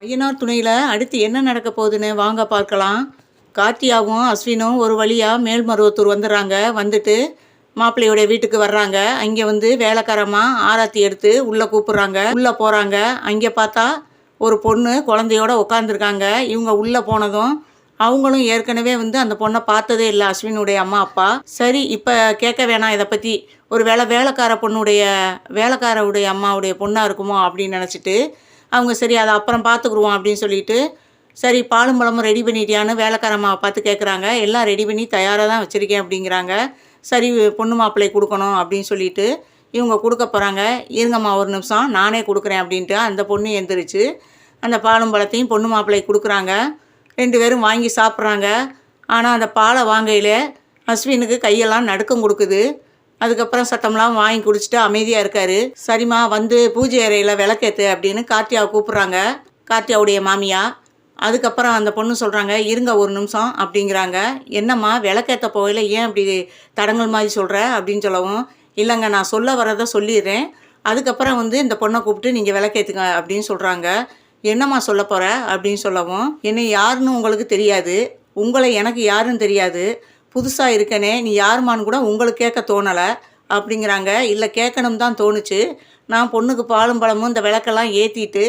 ஐயனார் துணையில் அடுத்து என்ன நடக்க போகுதுன்னு வாங்க பார்க்கலாம். கார்த்தியாவும் அஸ்வினும் ஒரு வழியாக மேல்மருவத்தூர் வந்துடுறாங்க. வந்துட்டு மாப்பிள்ளையோடைய வீட்டுக்கு வர்றாங்க. அங்கே வந்து வேலைக்காரமாக ஆராத்தி எடுத்து உள்ளே கூப்பிட்றாங்க. உள்ளே போகிறாங்க. அங்கே பார்த்தா ஒரு பொண்ணு குழந்தையோட உட்காந்துருக்காங்க. இவங்க உள்ளே போனதும் அவங்களும் ஏற்கனவே வந்து அந்த பொண்ணை பார்த்ததே இல்லை, அஸ்வினுடைய அம்மா அப்பா. சரி, இப்போ கேட்க வேணாம் இதை பற்றி. ஒரு வேலைக்காரவுடைய அம்மாவுடைய பொண்ணாக இருக்குமோ அப்படின்னு நினச்சிட்டு அவங்க சரி அதை அப்புறம் பார்த்துக்குருவோம் அப்படின்னு சொல்லிட்டு, சரி பாலும் பழமும் ரெடி பண்ணிட்டியான்னு வேலைக்காரம்மாவை பார்த்து கேட்குறாங்க. எல்லாம் ரெடி பண்ணி தயாராக தான் வச்சுருக்கேன் அப்படிங்கிறாங்க. சரி பொண்ணு மாப்பிள்ளை கொடுக்கணும் அப்படின்னு சொல்லிட்டு இவங்க கொடுக்க போகிறாங்க. இருங்கம்மா ஒரு நிமிஷம் நானே கொடுக்குறேன் அப்படின்ட்டு அந்த பொண்ணு எந்திரிச்சு அந்த பாலும் பழத்தையும் பொண்ணு மாப்பிள்ளை கொடுக்குறாங்க. 2 பேரும் வாங்கி சாப்பிட்றாங்க. ஆனால் அந்த பாலை வாங்கையில் அஸ்வினுக்கு கையெல்லாம் நடுக்கம் கொடுக்குது. அதுக்கப்புறம் சத்தம்லாம் வாங்கி குடிச்சிட்டு அமைதியாக இருக்கார். சரிம்மா வந்து பூஜை அறையில் விளக்கேற்று அப்படின்னு கார்த்தியாவை கூப்பிட்றாங்க, கார்த்தியாவுடைய மாமியா. அதுக்கப்புறம் அந்த பொண்ணு சொல்கிறாங்க, இருங்க ஒரு நிமிஷம் அப்படிங்கிறாங்க. என்னம்மா விளக்கேற்ற போகல, ஏன் அப்படி தடங்கள் மாதிரி சொல்கிற அப்படின்னு சொல்லவும், இல்லைங்க நான் சொல்ல வரதை சொல்லிடுறேன், அதுக்கப்புறம் வந்து இந்த பொண்ணை கூப்பிட்டு நீங்கள் விளக்கேற்றுங்க அப்படின்னு சொல்கிறாங்க. என்னம்மா சொல்ல போகிற அப்படின்னு சொல்லவும், என்னை யாருன்னு உங்களுக்கு தெரியாது, உங்களை எனக்கு யாருன்னு தெரியாது, புதுசாக இருக்கனே நீ யாருமான்னு கூட உங்களுக்கு கேட்க தோணலை அப்படிங்கிறாங்க. இல்லை கேட்கணும் தான் தோணுச்சு, நான் பொண்ணுக்கு பாலும் பழமும் இந்த விளக்கெல்லாம் ஏற்றிட்டு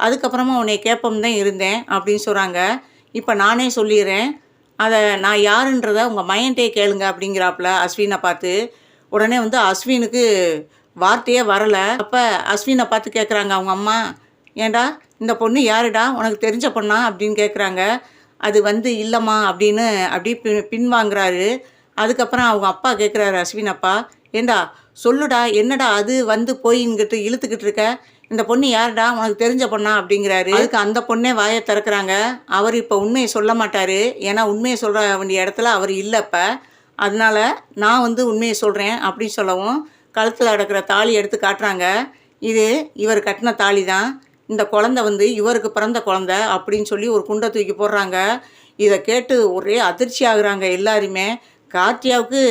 அதுக்கப்புறமா உன்னை கேட்போம் தான் இருந்தேன் அப்படின்னு சொல்கிறாங்க. இப்போ நானே சொல்லிடுறேன், அதை நான் யாருன்றதை உங்கள் மையன்ட்டே கேளுங்க அப்படிங்கிறாப்புல அஸ்வினை பார்த்து. உடனே வந்து அஸ்வினுக்கு வார்த்தையே வரலை. அப்போ அஸ்வினை பார்த்து கேட்குறாங்க அவங்க அம்மா, ஏண்டா இந்த பொண்ணு யாருடா, உனக்கு தெரிஞ்ச பொண்ணா அப்படின்னு கேட்குறாங்க. அது வந்து இல்லைம்மா அப்படின்னு அப்படி பின்வாங்குறாரு. அதுக்கப்புறம் அவங்க அப்பா கேட்குறாரு, அஸ்வின் அப்பா, ஏண்டா சொல்லுடா, என்னடா அது வந்து போயின்கிட்டு இழுத்துக்கிட்டு இருக்க, இந்த பொண்ணு யாருடா, உனக்கு தெரிஞ்ச பொண்ணா அப்படிங்கிறாரு. அதுக்கு அந்த பொண்ணே வாயை திறக்கிறாங்க. அவர் இப்போ உண்மையை சொல்ல மாட்டார், ஏன்னா உண்மையை சொல்கிற வேண்டிய இடத்துல அவர் இல்லை இப்போ, அதனால நான் வந்து உண்மையை சொல்கிறேன் அப்படின்னு சொல்லவும் கழுத்தில் கிடக்கிற தாலி எடுத்து காட்டுறாங்க. இது இவர் கட்டின தாலி தான், இந்த குழந்தை வந்து இவருக்கு பிறந்த குழந்தை அப்படின்னு சொல்லி ஒரு குண்டை தூக்கி போடுறாங்க. இதை கேட்டு ஒரே அதிர்ச்சி ஆகுறாங்க எல்லாருமே. கார்த்தியாவுக்கு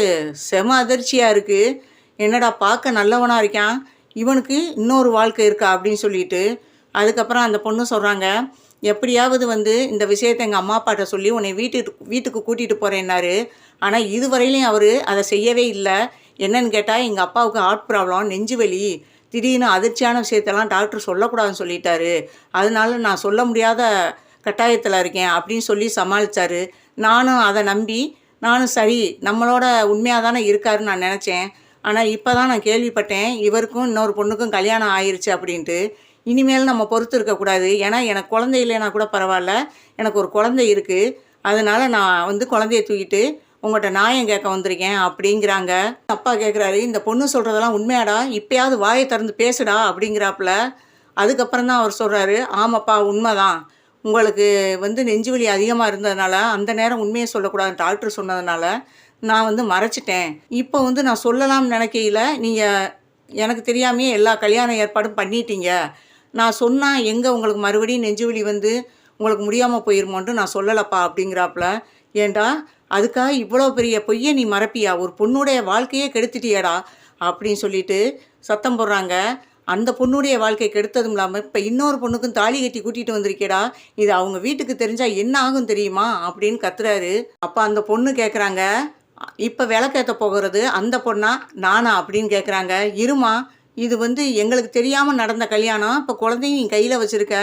செம அதிர்ச்சியாக இருக்குது. என்னடா பார்க்க நல்லவனாக இருக்கான், இவனுக்கு இன்னொரு வாழ்க்கை இருக்கா அப்படின்னு சொல்லிட்டு. அதுக்கப்புறம் அந்த பொண்ணு சொல்கிறாங்க, எப்படியாவது வந்து இந்த விஷயத்தை எங்கள் அம்மா அப்பாட்ட சொல்லி உன்னை வீட்டுக்கு கூட்டிகிட்டு போகிறேன்னாரு. ஆனால் இதுவரையிலையும் அவர் அதை செய்யவே இல்லை. என்னன்னு கேட்டால் எங்கள் அப்பாவுக்கு ஹார்ட் ப்ராப்ளம், நெஞ்சு வலி, திடீர்னு அதிர்ச்சியான விஷயத்தெல்லாம் டாக்டர் சொல்லக்கூடாதுன்னு சொல்லிட்டாரு, அதனால நான் சொல்ல முடியாத கட்டாயத்தில் இருக்கேன் அப்படின்னு சொல்லி சமாளித்தார். நானும் அதை நம்பி நானும் சரி நம்மளோட உண்மையாக தானே இருக்காருன்னு நான் நினச்சேன். ஆனால் இப்போ தான் நான் கேள்விப்பட்டேன் இவருக்கும் இன்னொரு பொண்ணுக்கும் கல்யாணம் ஆயிடுச்சு அப்படின்ட்டு. இனிமேல் நம்ம பொறுத்து இருக்கக்கூடாது, ஏன்னா எனக்கு குழந்தை இல்லைன்னா கூட பரவாயில்ல, எனக்கு ஒரு குழந்தை இருக்குது, அதனால் நான் வந்து குழந்தைய தூக்கிட்டு உங்கள்கிட்ட நியாயம் கேட்க வந்திருக்கேன் அப்படிங்கிறாங்க. அப்பா கேட்குறாரு, இந்த பொண்ணு சொல்கிறதெல்லாம் உண்மையாடா, இப்போயாவது வாயை திறந்து பேசுடா அப்படிங்கிறாப்புல. அதுக்கப்புறம் தான் அவர் சொல்கிறாரு, ஆமாப்பா உண்மைதான், உங்களுக்கு வந்து நெஞ்சு வலி அதிகமாக இருந்ததுனால அந்த நேரம் உண்மையை சொல்லக்கூடாதுன்னு டாக்டர் சொன்னதுனால நான் வந்து மறைச்சிட்டேன். இப்போ வந்து நான் சொல்லலாம்னு நினைக்கையில் நீங்கள் எனக்கு தெரியாமையே எல்லா கல்யாண ஏற்பாடும் பண்ணிட்டீங்க. நான் சொன்னால் எங்கே உங்களுக்கு மறுபடியும் நெஞ்சுவலி வந்து உங்களுக்கு முடியாமல் போயிருமோன்ட்டு நான் சொல்லலப்பா அப்படிங்கிறாப்புல. ஏண்டா அதுக்காக இவ்வளோ பெரிய பொய்யை நீ மறப்பியா, ஒரு பொண்ணுடைய வாழ்க்கையே கெடுத்துட்டியடா அப்படின்னு சொல்லிட்டு சத்தம் போடுறாங்க. அந்த பொண்ணுடைய வாழ்க்கை கெடுத்ததும் இல்லாமல் இப்போ இன்னொரு பொண்ணுக்கும் தாலி கட்டி கூட்டிகிட்டு வந்திருக்கேடா, இது அவங்க வீட்டுக்கு தெரிஞ்சால் என்ன ஆகும் தெரியுமா அப்படின்னு கத்துறாரு. அப்போ அந்த பொண்ணு கேட்குறாங்க, இப்போ விளக்கேற்ற போகிறது அந்த பொண்ணா நானா அப்படின்னு கேட்குறாங்க. இருமா, இது வந்து எங்களுக்கு தெரியாமல் நடந்த கல்யாணம், இப்போ குழந்தையும் நீ கையில் வச்சுருக்க,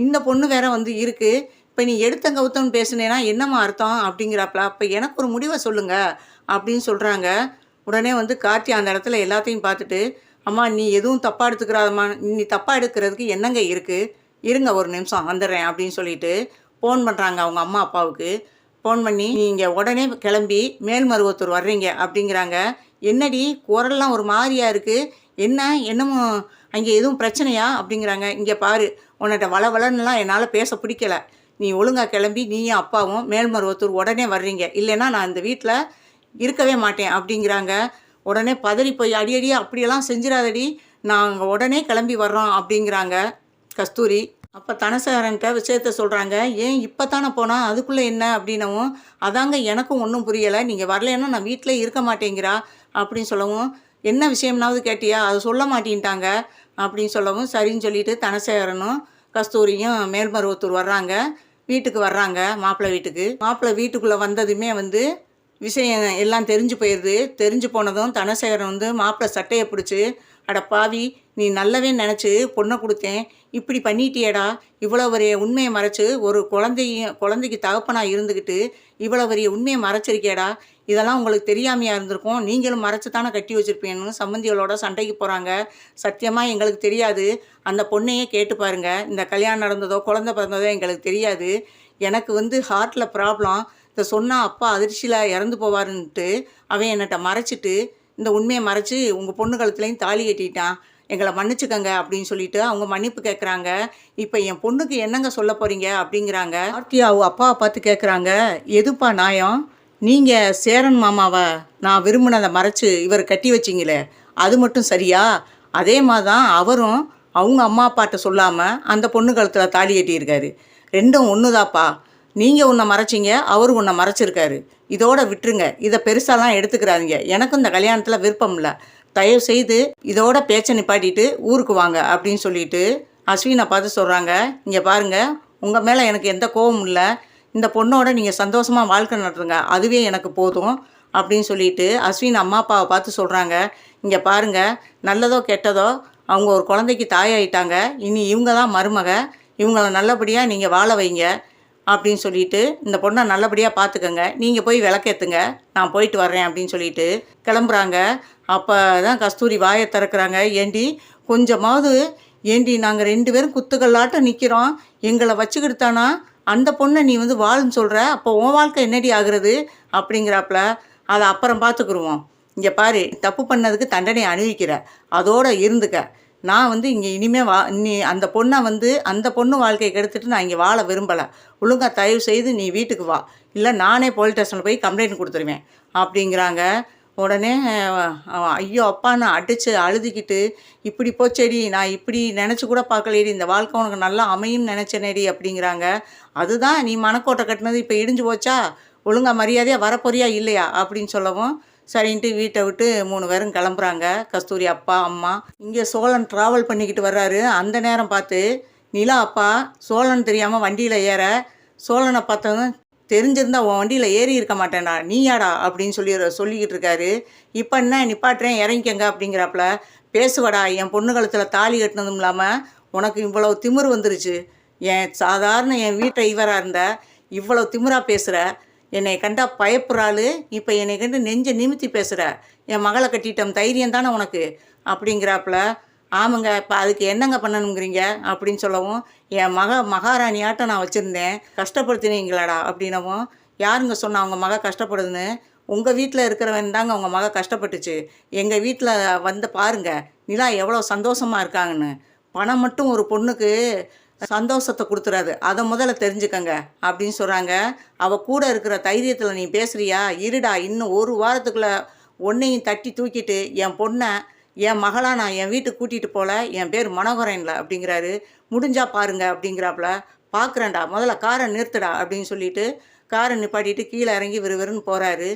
இந்த பொண்ணு வேற வந்து இருக்குது, இப்போ நீ எடுத்த கவுத்தம்னு பேசுனேன்னா என்னம்மா அர்த்தம் அப்படிங்கிறாப்புல. அப்போ எனக்கு ஒரு முடிவை சொல்லுங்க அப்படின்னு சொல்கிறாங்க. உடனே வந்து கார்த்தி அந்த இடத்துல எல்லாத்தையும் பார்த்துட்டு, அம்மா நீ எதுவும் தப்பாக எடுத்துக்கிறாதம்மா, நீ தப்பாக எடுக்கிறதுக்கு என்னங்க இருக்குது, இருங்க ஒரு நிமிஷம் வந்துடுறேன் அப்படின்னு சொல்லிட்டு ஃபோன் பண்ணுறாங்க அவங்க அம்மா அப்பாவுக்கு. ஃபோன் பண்ணி நீங்கள் உடனே கிளம்பி மேல்மருவத்தூர் வர்றீங்க அப்படிங்கிறாங்க. என்னடி குரல்லாம் ஒரு மாதிரியாக இருக்குது, என்னமோ அங்கே எதுவும் பிரச்சனையா அப்படிங்கிறாங்க. இங்கே பாரு, உன்னிட்ட வளவலன்னுலாம் என்னால் பேச பிடிக்கல, நீ ஒழுங்காக கிளம்பி நீயும் அப்பாவும் மேல்மருவத்தூர் உடனே வர்றீங்க, இல்லைன்னா நான் இந்த வீட்டில் இருக்கவே மாட்டேன் அப்படிங்கிறாங்க. உடனே பதறி போய் அடியடியாக அப்படியெல்லாம் செஞ்சிடாதடி, நாங்கள் உடனே கிளம்பி வர்றோம் அப்படிங்கிறாங்க கஸ்தூரி. அப்போ தனசேகரன்கிட்ட விஷயத்த சொல்கிறாங்க. ஏன் இப்போ தானே போனால் அதுக்குள்ளே என்ன அப்படின்னவும், அதாங்க எனக்கும் ஒன்றும் புரியலை, நீங்கள் வரலைன்னா நான் வீட்டிலே இருக்க மாட்டேங்கிறா அப்படின்னு சொல்லவும், என்ன விஷயம்னாவது கேட்டியா, அதை சொல்ல மாட்டேன்ட்டாங்க அப்படின்னு சொல்லவும் சரின்னு சொல்லிட்டு தனசேகரனும் கஸ்தூரியும் மேல்மருவத்தூர் வர்றாங்க. வீட்டுக்கு வர்றாங்க மாப்பிள்ளை வீட்டுக்கு. மாப்பிள்ளை வீட்டுக்குள்ளே வந்ததுமே வந்து விஷயம் எல்லாம் தெரிஞ்சு போயிடுது. தெரிஞ்சு போனதும் தனசேகரன் வந்து மாப்பிள்ளை சட்டையை பிடிச்சி, அட பாவி, நீ நல்லவே நினச்சி பொண்ணை கொடுத்தேன், இப்படி பண்ணிட்டியேடா, இவ்வளோ பெரிய உண்மையை மறைச்சு ஒரு குழந்தைக்கு தகப்பனாக இருந்துக்கிட்டு இவ்வளோ பெரிய உண்மையை மறைச்சிருக்கேடா, இதெல்லாம் உங்களுக்கு தெரியாமையாக இருந்திருக்கும், நீங்களும் மறைச்சு தானே கட்டி வச்சுருப்பீங்கன்னு சம்மந்திகளோட சண்டைக்கு போகிறாங்க. சத்தியமாக எங்களுக்கு தெரியாது, அந்த பொண்ணையே கேட்டு பாருங்கள், இந்த கல்யாணம் நடந்ததோ குழந்தை பிறந்ததோ எங்களுக்கு தெரியாது, எனக்கு வந்து ஹார்ட்டில் ப்ராப்ளம், இதை சொன்னால் அப்பா அதிர்ச்சியில் இறந்து போவாருன்ட்டு அவன் என்னட்ட மறைச்சிட்டு இந்த உண்மையை மறைச்சி உங்கள் பொண்ணு கழுத்துலையும் தாலி கட்டிட்டான், எங்களை மன்னிச்சுக்கங்க அப்படின்னு சொல்லிட்டு அவங்க மன்னிப்பு கேட்குறாங்க. இப்போ என் பொண்ணுக்கு என்னங்க சொல்ல போகிறீங்க அப்படிங்கிறாங்க. ஆர்த்தியா அவங்க அப்பாவை பார்த்து கேட்குறாங்க, எதுப்பா நியாயம், நீங்கள் சேரன் மாமாவை நான் விரும்பினதை மறைச்சி இவர் கட்டி வச்சிங்களே அது மட்டும் சரியா? அதே மாதிரி தான் அவரும் அவங்க அம்மா அப்பாட்ட சொல்லாமல் அந்த பொண்ணு கழுத்தில் தாலி கட்டியிருக்காரு. ரெண்டும் ஒன்று தாப்பா. நீங்கள் உன்னை மறைச்சிங்க, அவர் உன்னை மறைச்சிருக்காரு. இதோட விட்டுருங்க, இதை பெருசாலாம் எடுத்துக்கிறாதீங்க, எனக்கும் இந்த கல்யாணத்தில் விருப்பம் இல்லை, தயவு செய்து இதோட பேச்சை நிப்பாட்டிட்டு ஊருக்கு வாங்க அப்படின்னு சொல்லிட்டு அஸ்வினை பார்த்து சொல்கிறாங்க. இங்கே பாருங்கள், உங்கள் மேலே எனக்கு எந்த கோபமும் இல்லை, இந்த பொண்ணோட நீங்கள் சந்தோஷமாக வாழ்க்கை நடத்துங்க, அதுவே எனக்கு போதும் அப்படின்னு சொல்லிட்டு அஸ்வின் அம்மா அப்பாவை பார்த்து சொல்கிறாங்க. இங்கே பாருங்கள், நல்லதோ கெட்டதோ அவங்க ஒரு குழந்தைக்கு தாயாயிட்டாங்க, இனி இவங்க தான் மருமக, இவங்கள நல்லபடியாக நீங்கள் வாழ வைங்க அப்படின்னு சொல்லிட்டு இந்த பொண்ணை நல்லபடியாக பார்த்துக்கங்க, நீங்கள் போய் விளக்கேற்றுங்க, நான் போயிட்டு வர்றேன் அப்படின்னு சொல்லிட்டு கிளம்புறாங்க. அப்போ தான் கஸ்தூரி வாயை திறக்கிறாங்க. கொஞ்சமாவது நாங்கள் 2 பேரும் குத்துக்கல்லாட்டம் நிற்கிறோம், எங்களை வச்சுக்கிட்டுத்தானா அந்த பொண்ணை நீ வந்து வாழுன்னு சொல்கிற, அப்போ உன் வாழ்க்கை என்னடி ஆகுறது அப்படிங்கிறாப்புல. அதை அப்புறம் பார்த்துக்குருவோம், இங்கே பாரு, தப்பு பண்ணதுக்கு தண்டனை அனுபவிக்கிற, அதோடு இருந்துக்க, நான் வந்து இங்கே இனிமேல் நீ அந்த பொண்ணை வந்து அந்த பொண்ணு வாழ்க்கையை கெடுத்துட்டு நான் இங்கே வாழ விரும்பலை, ஒழுங்காக தயவு செய்து நீ வீட்டுக்கு வா, இல்லை நானே போலீஸ் ஸ்டேஷனில் போய் கம்ப்ளைண்ட் கொடுத்துருவேன் அப்படிங்கிறாங்க. உடனே ஐயோ அப்பா, நான் அடித்து அழுதுகிட்டு, இப்படி போச்சேடி, நான் இப்படி நினச்சி கூட பார்க்கலேடி, இந்த வாழ்க்கை உனக்கு நல்லா அமையும் நினச்சேனேடி அப்படிங்கிறாங்க. அதுதான் நீ மனக்கோட்டை கட்டினது இப்போ இடிஞ்சு போச்சா, ஒழுங்காக மரியாதையாக வரப்போறியா இல்லையா அப்படின்னு சொல்லவும் சரின்ட்டு வீட்டை விட்டு 3 பேரும் கிளம்புறாங்க. கஸ்தூரி அப்பா அம்மா. இங்கே சோழன் ட்ராவல் பண்ணிக்கிட்டு வர்றாரு. அந்த நேரம் பார்த்து நிலா அப்பா சோழன் தெரியாமல் வண்டியில் ஏற, சோழனை பார்த்ததும் தெரிஞ்சிருந்தா உன் வண்டியில் ஏறி இருக்க மாட்டேன்டா, நீயாடா அப்படின்னு சொல்லிக்கிட்டு இருக்காரு. இப்போ என்ன நிப்பாட்டுறேன் இறங்கிக்கங்க அப்படிங்கிறாப்புல. பேசுவடா, என் பொண்ணு கழுத்தில் தாலி கட்டினதும் இல்லாமல் உனக்கு இவ்வளோ திமிரு வந்துருச்சு, சாதாரண என் வீட்டை இவராக இருந்த இவ்வளோ திமிராக பேசுகிற, என்னை கண்டா பயப்புறாள், இப்போ என்னை கண்டு நெஞ்சை நிமித்தி பேசுகிற, என் மகளை கட்டிட்டோம் தைரியம் தானே உனக்கு அப்படிங்கிறாப்புல. ஆமாங்க, இப்போ அதுக்கு என்னங்க பண்ணணுங்கிறீங்க அப்படின்னு சொல்லவும், என் மகாராணியாட்டம் நான் வச்சுருந்தேன், கஷ்டப்படுத்தினீங்களாடா அப்படின்னவும், யாருங்க சொன்னா அவங்க மக கஷ்டப்படுதுன்னு, உங்கள் வீட்டில் இருக்கிறவன் தாங்க உங்கள் மக கஷ்டப்பட்டுச்சு, எங்கள் வீட்டில் வந்து பாருங்கள் நிலா எவ்வளோ சந்தோஷமாக இருக்காங்கன்னு, பணம் மட்டும் ஒரு பொண்ணுக்கு சந்தோஷத்தை கொடுத்துறாது, அதை முதல்ல தெரிஞ்சுக்கங்க அப்படின்னு சொல்கிறாங்க. அவள் கூட இருக்கிற தைரியத்தில் நீ பேசுகிறியா, இருடா, இன்னும் 1 வாரத்துக்குள்ளே ஒன்றையும் தட்டி தூக்கிட்டு என் பொண்ணை என் மகளாக நான் என் வீட்டுக்கு கூட்டிகிட்டு போகல, என் பேர் மனோகரன்ல அப்படிங்கிறாரு. முடிஞ்சா பாருங்க அப்படிங்கிறாப்புல. பார்க்குறேன்டா, முதல்ல காரை நிறுத்துடா அப்படின்னு சொல்லிட்டு காரை நிப்பாட்டிட்டு கீழே இறங்கி விறுவிறுன்னு போகிறாரு.